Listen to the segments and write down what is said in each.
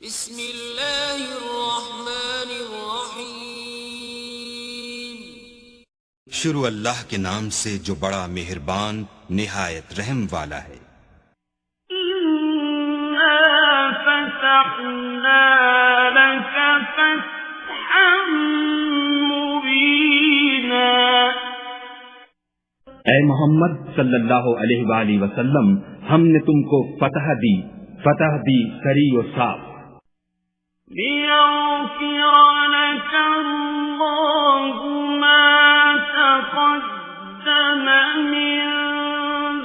बिस्मिल्लाहिर्रहमानिर्रहीम। शुरू अल्लाह के नाम से जो बड़ा मेहरबान निहायत रहम वाला है। इन्ना फतहना लक फतहम मुबीना। ऐ मोहम्मद सल्लल्लाहु अलैहि वसल्लम, हमने तुमको फतह दी सरी और साफ। लियग़फ़िर लक अल्लाहु मा तक़द्दम मिन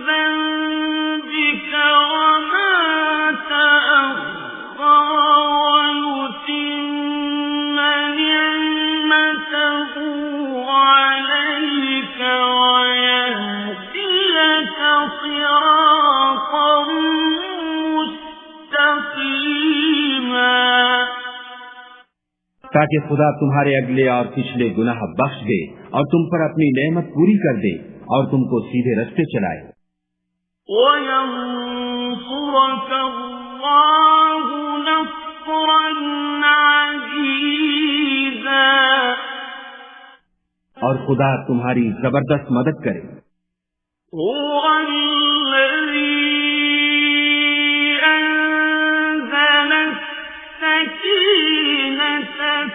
ज़ंबिक वमा तअख़्ख़र वयुतिम्म निअमतहु अलैक वयहदियक सिरातन मुस्तक़ीमा। ताकि खुदा तुम्हारे अगले और पिछले गुनाह बख्श दे और तुम पर अपनी नेमत पूरी कर दे और तुमको सीधे रास्ते चलाए। वयंसुरक अल्लाहु नस्रन अज़ीज़ा। और खुदा तुम्हारी जबरदस्त मदद करे।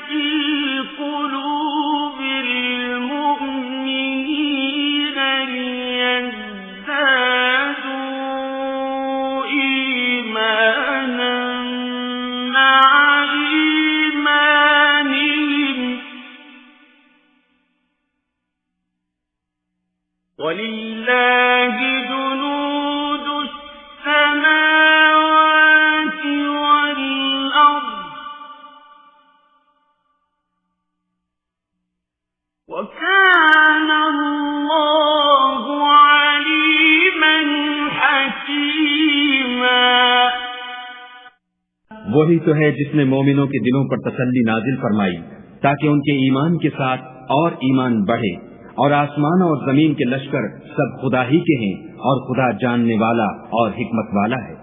في قلوب المؤمنين ليزدادوا إيمانا مع إيمانهم ولله جنود السماوات والأرض वकान अल्लाहु अलीमन हकीमा। वही तो है जिसने मोमिनों के दिलों पर तसल्ली नाजिल फरमाई ताकि उनके ईमान के साथ और ईमान बढ़े। और आसमान और जमीन के लश्कर सब खुदा ही के हैं और खुदा जानने वाला और हिकमत वाला है।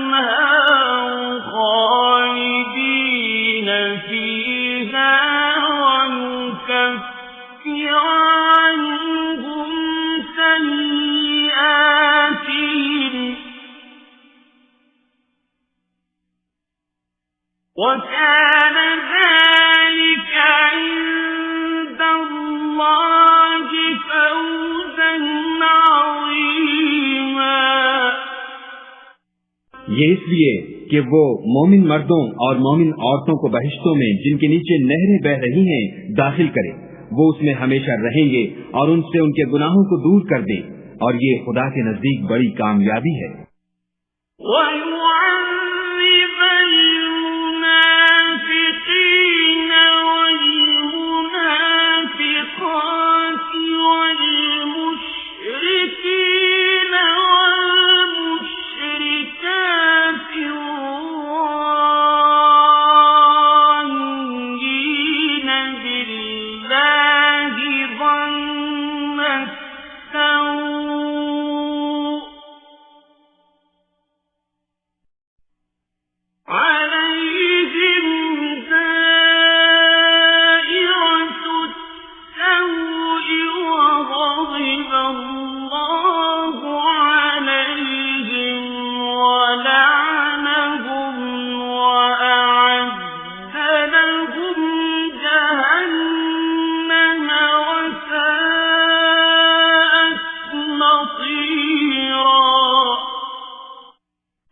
الأنهار خالدين فيها ويكفر عنهم سيئاتهم وكان ذلك عند الله فوزا عظيما। ये इसलिए कि वो मोमिन मर्दों और मोमिन औरतों को बहिश्तों में जिनके नीचे नहरें बह रही हैं दाखिल करे। वो उसमें हमेशा रहेंगे और उनसे उनके गुनाहों को दूर कर दे और ये खुदा के नजदीक बड़ी कामयाबी है।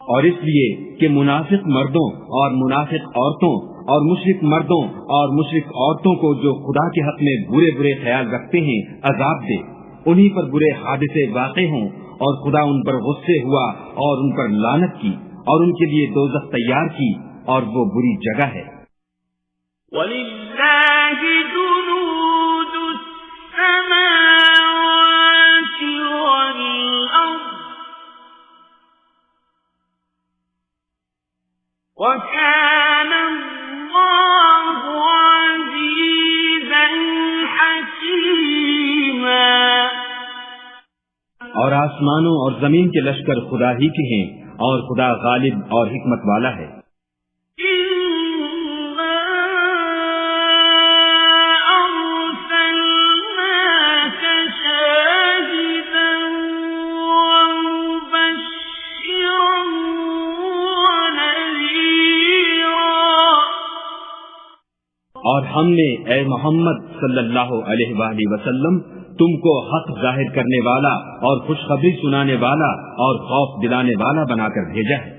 और इसलिए कि मुनाफिक मर्दों और मुनाफिक औरतों और मुशरिक मर्दों और मुशरिक औरतों को जो खुदा के हक में बुरे बुरे ख्याल रखते हैं अजाब दे, उन्हीं पर बुरे हादिसे वाक़े हों और खुदा उन पर गुस्से हुआ और उन पर लानत की और उनके लिए दोज़ख तैयार की और वो बुरी जगह है। वलिल्लाहि जुनूदुस समावाति वल अर्द وَكَانَ اللَّهُ عَزِيزًا حَكِيمًا। और आसमानों और जमीन के लश्कर खुदा ही के हैं और खुदा गालिब और हिकमत वाला है। और हमने ए मोहम्मद सल्लल्लाहु अलैहि वसल्लम तुमको हक जाहिर करने वाला और खुशखबरी सुनाने वाला और खौफ दिलाने वाला बनाकर भेजा है।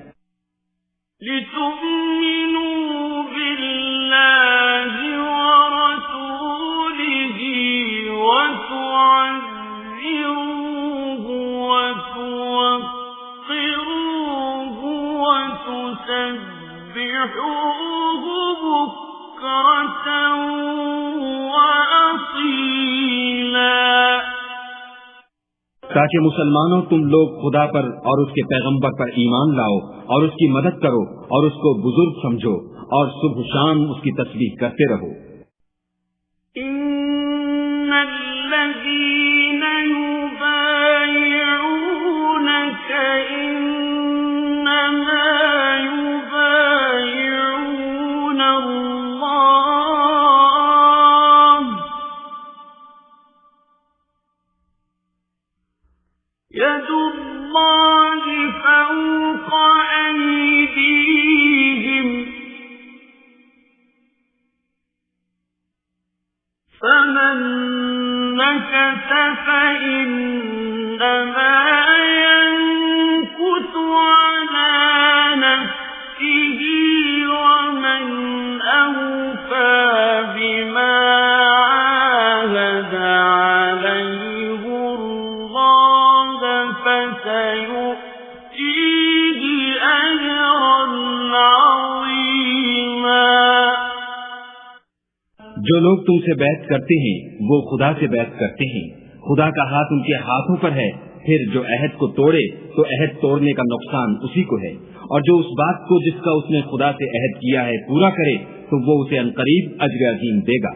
ताकि मुसलमानों तुम लोग खुदा पर और उसके पैगंबर पर ईमान लाओ और उसकी मदद करो और उसको बुजुर्ग समझो और सुबह शाम उसकी तस्बीह करते रहो। यदुल्लाहि फौक़ अयदीहिम फमन नकस फइन्नमा यनकुसु अला नफ्सिहि वमन अवफ़ा बिमा आहद जो लोग तुमसे बैत करते हैं वो खुदा से बैत करते हैं। खुदा का हाथ उनके हाथों पर है। फिर जो अहद को तोड़े तो अहद तोड़ने का नुकसान उसी को है, और जो उस बात को जिसका उसने खुदा से अहद किया है पूरा करे तो वो उसे अनकरीब अज्र अज़ीम देगा।